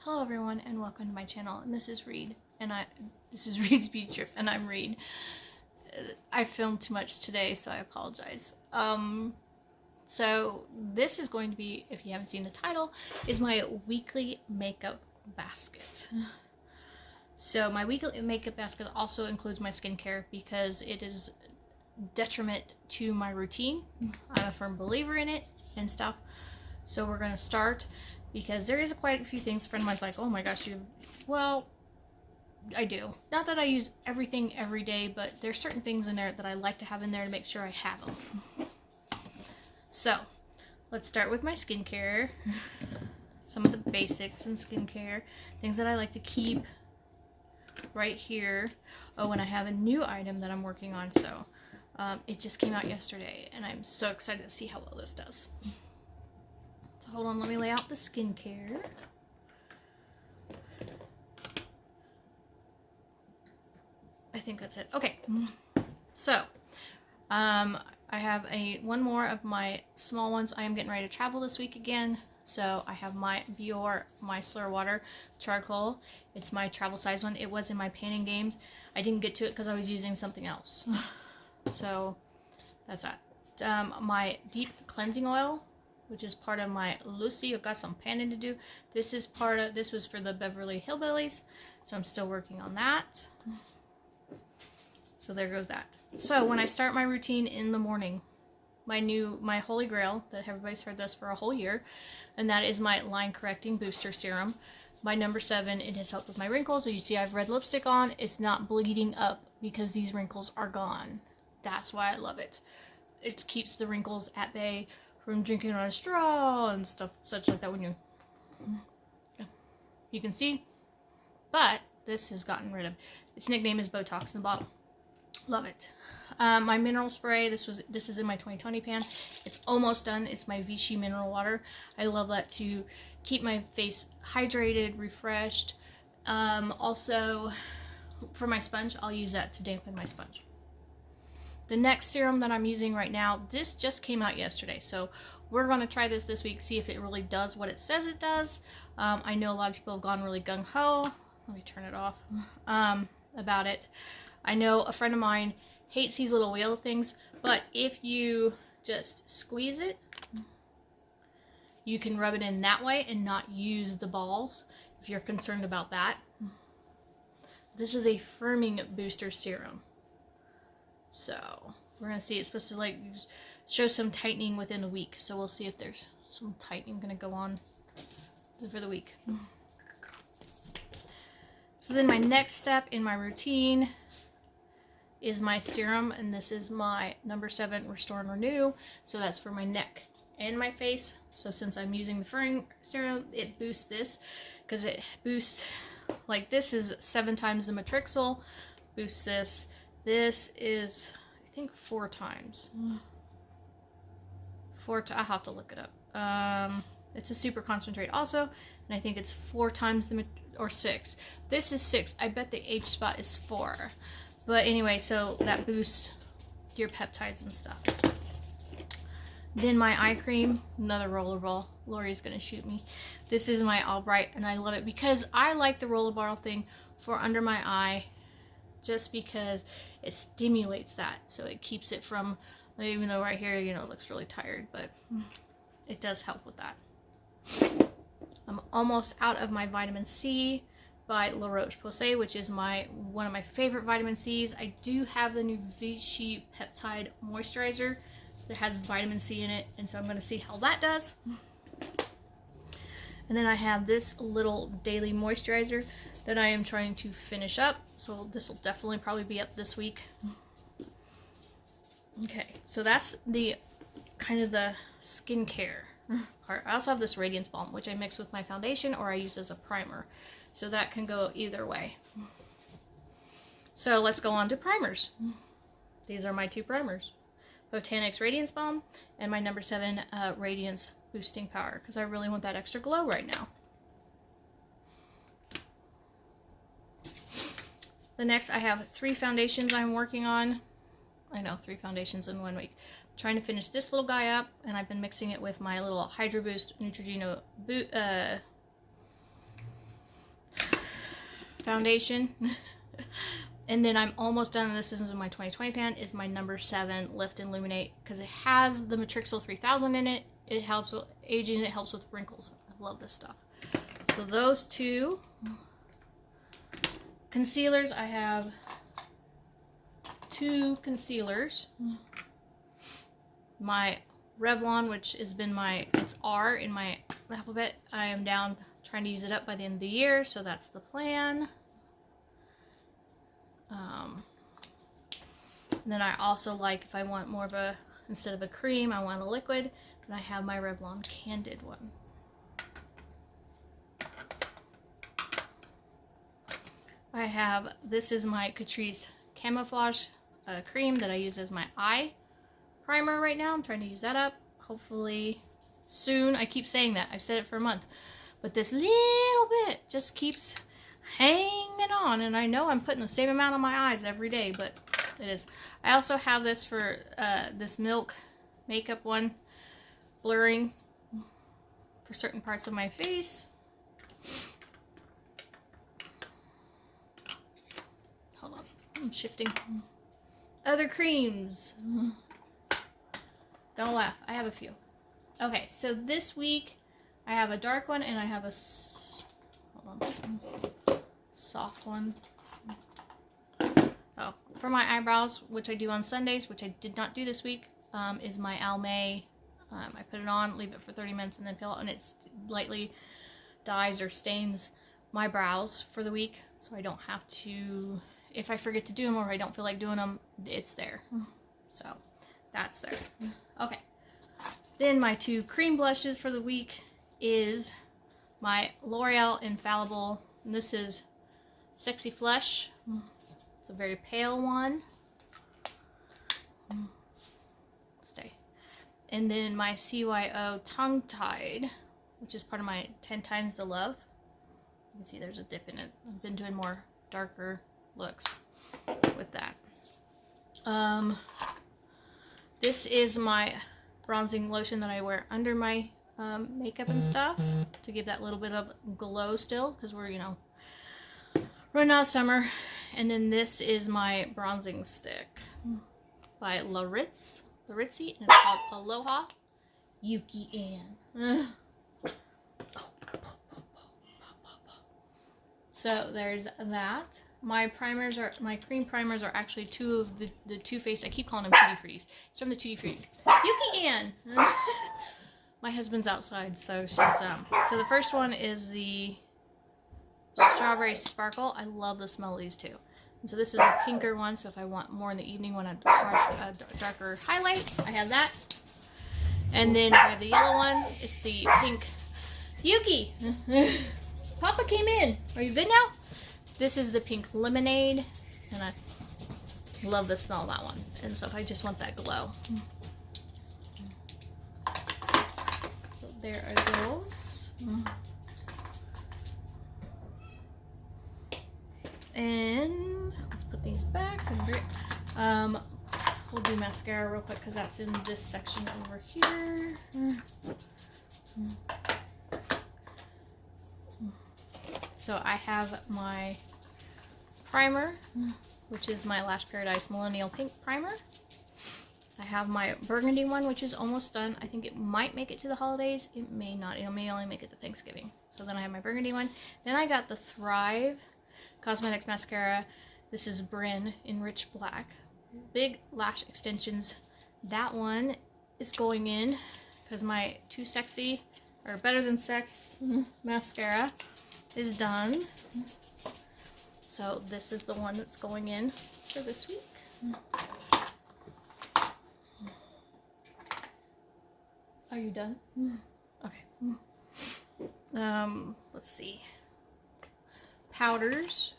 Hello everyone and welcome to my channel, and this is Reed, and this is Reed's Beauty Trip, and I'm Reed. I filmed too much today, so I apologize. So this is going to be, if you haven't seen the title, is my weekly makeup basket. So my weekly makeup basket also includes my skincare because it is detriment to my routine. I'm a firm believer in it and stuff. So we're gonna start because there is quite a few things. A friend of mine's like, oh my gosh, well, I do. Not that I use everything every day, but there's certain things in there that I like to have in there to make sure I have them. So let's start with my skincare. Some of the basics in skincare, things that I like to keep right here. Oh, and I have a new item that I'm working on, so it just came out yesterday, and I'm so excited to see how well this does. So hold on, let me lay out the skincare. I think that's it. Okay, so I have one more of my small ones. I am getting ready to travel this week again, so I have my Biore Micellar Water Charcoal. It's my travel size one. It was in my Painting Games. I didn't get to it because I was using something else. So that's that. My Deep Cleansing Oil, which is part of my Lucy. I've got some panning to do. This was for the Beverly Hillbillies, so I'm still working on that. So there goes that. So when I start my routine in the morning, my holy grail that everybody's heard this for a whole year, and that is my Line Correcting Booster Serum. My number 7, it has helped with my wrinkles. So you see I have red lipstick on. It's not bleeding up because these wrinkles are gone. That's why I love it. It keeps the wrinkles at bay from drinking on a straw and stuff such like that when you can see. But this has gotten rid of. Its nickname is Botox in the bottle. Love it. My mineral spray, this is in my 2020 pan. It's almost done. It's my Vichy mineral water. I love that to keep my face hydrated, refreshed. Also, for my sponge, I'll use that to dampen my sponge. The next serum that I'm using right now, this just came out yesterday, so we're going to try this week, see if it really does what it says it does. I know a lot of people have gone really gung-ho. Let me turn it off. About it. I know a friend of mine hates these little wheel things, but if you just squeeze it, you can rub it in that way and not use the balls if you're concerned about that. This is a firming booster serum. So we're going to see. It's supposed to like show some tightening within a week. So we'll see if there's some tightening going to go on for the week. So then my next step in my routine is my serum, and this is my number 7 Restore and Renew. So that's for my neck and my face. So since I'm using the firming serum, it boosts this because it boosts, like this is 7 times the Matrixyl. Boosts this. This is, I think, 4 times. I'll have to look it up. It's a super concentrate also, and I think it's 4 times the, or 6. This is 6. I bet the H spot is 4. But anyway, so that boosts your peptides and stuff. Then my eye cream, another rollerball. Lori's gonna shoot me. This is my Albright, and I love it because I like the rollerball thing for under my eye, just because it stimulates that, so it keeps it from, even though right here, it looks really tired, but it does help with that. I'm almost out of my vitamin C by La Roche-Posay, which is one of my favorite vitamin C's. I do have the new Vichy Peptide Moisturizer that has vitamin C in it, and so I'm going to see how that does. And then I have this little daily moisturizer that I am trying to finish up, so this will definitely probably be up this week. Okay, so that's the kind of the skincare part. I also have this Radiance Balm, which I mix with my foundation or I use as a primer, so that can go either way. So let's go on to primers. These are my 2 primers. Botanics Radiance Balm and my number 7 Radiance Boosting Power, because I really want that extra glow right now. The next, I have 3 foundations I'm working on. I know, 3 foundations in 1 week. I'm trying to finish this little guy up, and I've been mixing it with my little Hydro Boost Neutrogena foundation. And then I'm almost done, and this is my 2020 pan, is my number 7 Lift and Illuminate, because it has the Matrixyl 3000 in it. It helps with aging, it helps with wrinkles. I love this stuff. So those two. Concealers, I have 2 concealers. My Revlon, which has been it's R in my alphabet. I am down trying to use it up by the end of the year, so that's the plan. And then I also like, if I want more of a, instead of a cream, I want a liquid, then I have my Revlon Candid one. I have, this is my Catrice Camouflage cream that I use as my eye primer right now. I'm trying to use that up. Hopefully soon. I keep saying that. I've said it for a month. But this little bit just keeps hanging on. And I know I'm putting the same amount on my eyes every day, but it is. I also have this for this Milk makeup one. Blurring for certain parts of my face. Hold on. I'm shifting. Other creams. Don't laugh. I have a few. Okay, so this week I have a dark one and I have a hold on, soft one. Oh, for my eyebrows, which I do on Sundays, which I did not do this week, is my Almay. I put it on, leave it for 30 minutes, and then peel it, and it lightly dyes or stains my brows for the week, so I don't have to, if I forget to do them or if I don't feel like doing them, it's there. So that's there. Okay. Then my 2 cream blushes for the week is my L'Oreal Infallible. And this is Sexy Flush. It's a very pale one. Stay. And then my CYO Tongue Tied, which is part of my 10 Times the Love. You can see there's a dip in it. I've been doing more darker looks with that. This is my bronzing lotion that I wear under my makeup and stuff to give that little bit of glow still, because we're, you know, running out of summer. And then this is my bronzing stick by Laritzy, and it's called Aloha Yuki Ann. So there's that. My primers are, my cream primers are actually 2 of the Too Faced. I keep calling them Tutti Fruttis. It's from the Tutti Frutti. Yuki Ann. My husband's outside, so she's so the first one is the Strawberry Sparkle. I love the smell of these two. And so this is a pinker one, so if I want more in the evening when I want a darker highlight, I have that. And then I have the yellow one. It's the pink. Yuki! Papa came in. Are you good now? This is the pink lemonade, and I love the smell of that one. And so if I just want that glow. So there are those. And let's put these back. So we'll do mascara real quick because that's in this section over here. So I have my primer, which is my Lash Paradise Millennial Pink Primer. I have my burgundy one, which is almost done. I think it might make it to the holidays. It may not. It may only make it to Thanksgiving. So then I have my burgundy one. Then I got the Thrive Cosmetics Mascara. This is Bryn in Rich Black. Big lash extensions. That one is going in because my Too Sexy, or Better Than Sex mascara is done. So this is the one that's going in for this week. Are you done? Okay. Let's see. Powders.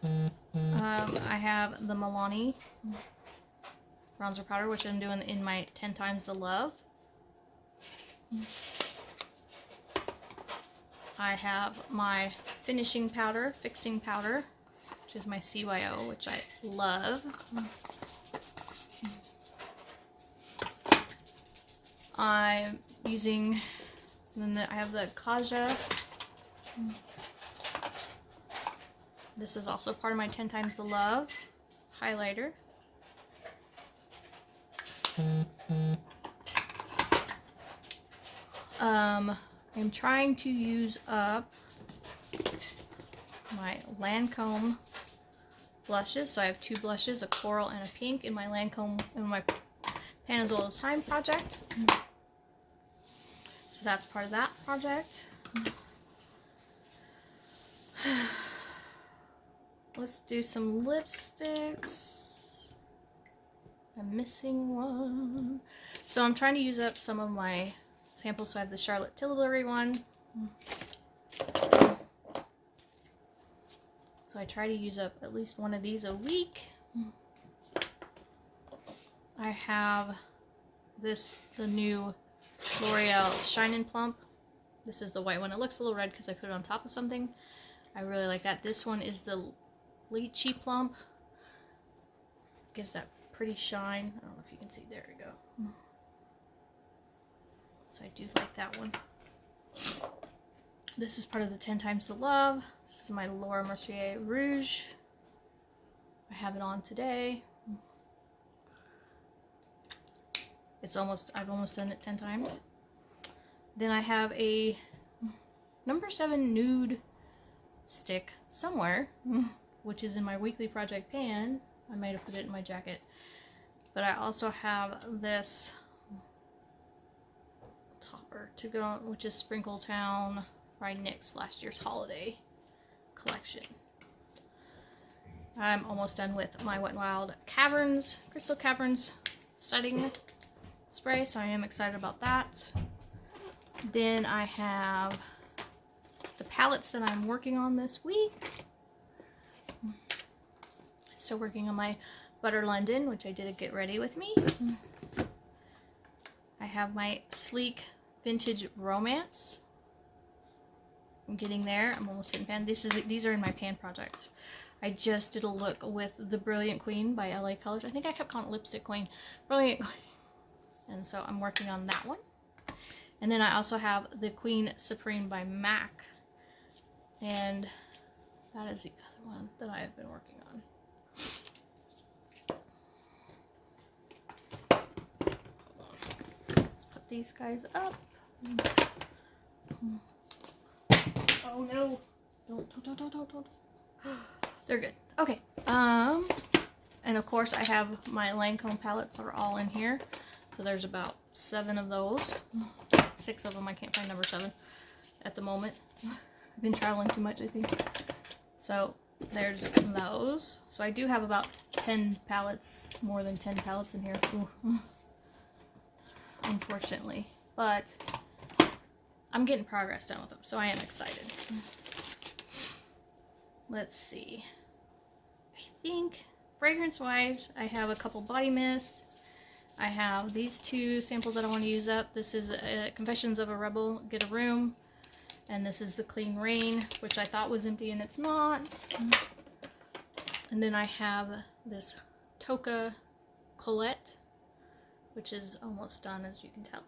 I have the Milani bronzer powder, which I'm doing in my 10 Times the Love. I have my finishing powder, fixing powder, which is my CYO, which I love. I'm using, and then I have the Kaja This is also part of my 10 Times the Love highlighter. I'm trying to use up my Lancome blushes. So I have 2 blushes, a coral and a pink, in my Lancome, in my Pan as Old as Time project. So that's part of that project. Let's do some lipsticks. I'm missing one. So I'm trying to use up some of my samples. So I have the Charlotte Tilbury one. So I try to use up at least one of these a week. I have this, the new L'Oreal Shine and Plump. This is the white one. It looks a little red because I put it on top of something. I really like that. This one is the Lychee Plump. Gives that pretty shine. I don't know if you can see. There we go. So I do like that one. This is part of the 10 Times the Love. This is my Laura Mercier Rouge. I have it on today. I've almost done it 10 times. Then I have a number 7 nude stick somewhere, which is in my weekly project pan. I might have put it in my jacket. But I also have this topper to go, which is Sprinkle Town by NYX, last year's holiday collection. I'm almost done with my Wet n Wild Caverns, Crystal Caverns setting spray, so I am excited about that. Then I have the palettes that I'm working on this week. Still working on my Butter London, which I did a Get Ready With Me. I have my Sleek Vintage Romance. I'm getting there. I'm almost hitting pan. These are in my pan projects. I just did a look with the Brilliant Queen by LA Colors. I think I kept calling it Lipstick Queen. Brilliant Queen. And so I'm working on that one. And then I also have the Queen Supreme by MAC. And that is the other one that I have been working on. Let's put these guys up. Oh no. Don't. They're good. Okay. And of course I have my Lancome palettes are all in here. So there's about 7 of those. 6 of them. I can't find number 7 at the moment. I've been traveling too much, I think. So there's those. So I do have about 10 palettes, more than 10 palettes in here. Ooh. Unfortunately. But I'm getting progress done with them, so I am excited. Let's see. I think fragrance-wise, I have a couple body mists. I have these 2 samples that I want to use up. This is Confessions of a Rebel, Get a Room. And this is the Clean Rain, which I thought was empty and it's not. And then I have this Tocca Colette, which is almost done, as you can tell.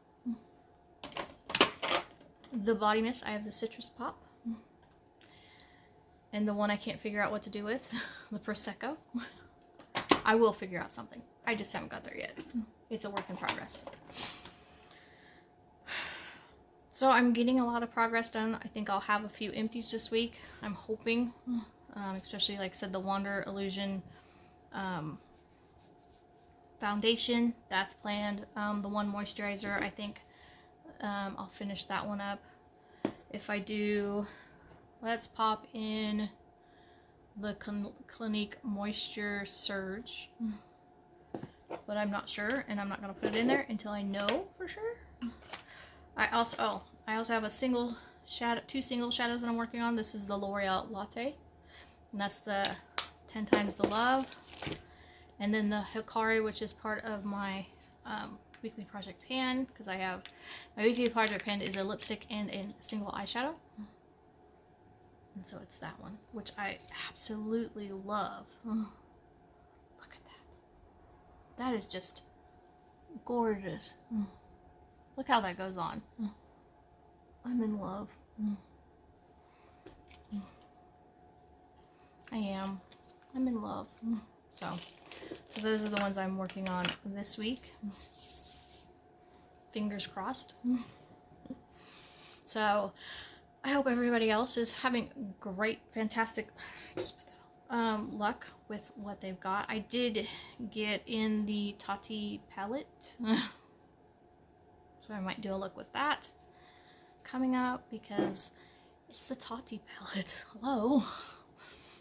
The body mist, I have the Citrus Pop. And the one I can't figure out what to do with, the Prosecco. I will figure out something. I just haven't got there yet. It's a work in progress. So I'm getting a lot of progress done. I think I'll have a few empties this week. I'm hoping, especially like I said, the Wander Illusion foundation, that's planned. The one moisturizer, I think I'll finish that one up. If I do, let's pop in the Clinique Moisture Surge. But I'm not sure, and I'm not going to put it in there until I know for sure. I also have a single shadow, 2 single shadows that I'm working on. This is the L'Oreal Latte, and that's the 10 Times the Love. And then the Hikari, which is part of my weekly project pan, because I have my weekly project pan is a lipstick and a single eyeshadow. And so it's that one, which I absolutely love. Oh, look at that. That is just gorgeous. Look how that goes on. I'm in love. I am. I'm in love. So those are the ones I'm working on this week. Fingers crossed. So I hope everybody else is having great, fantastic luck with what they've got. I did get in the Tati palette, so I might do a look with that coming up because it's the Tati palette. Hello.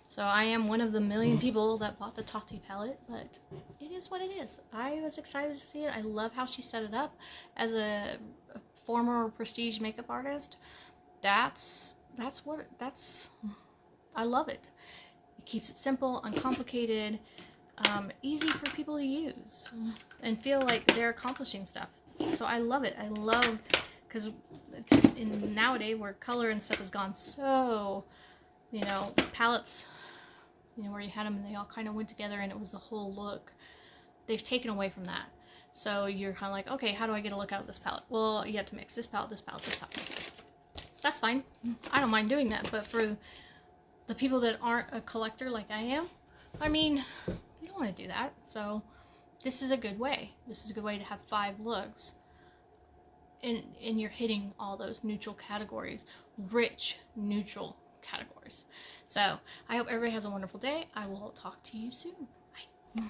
So I am one of the million people that bought the Tati palette, but it is what it is. I was excited to see it. I love how she set it up. As a former prestige makeup artist, that's I love it. It keeps it simple, uncomplicated, easy for people to use and feel like they're accomplishing stuff. So I love it. I love, because in nowadays where color and stuff has gone so, you know, palettes, you know, where you had them and they all kind of went together and it was the whole look. They've taken away from that. So you're kind of like, okay, how do I get a look out of this palette? Well, you have to mix this palette, this palette, this palette. That's fine. I don't mind doing that. But for the people that aren't a collector like I am, I mean, you don't want to do that. So this is a good way. This is a good way to have 5 looks. And you're hitting all those neutral categories. Rich, neutral categories. So I hope everybody has a wonderful day. I will talk to you soon. Bye.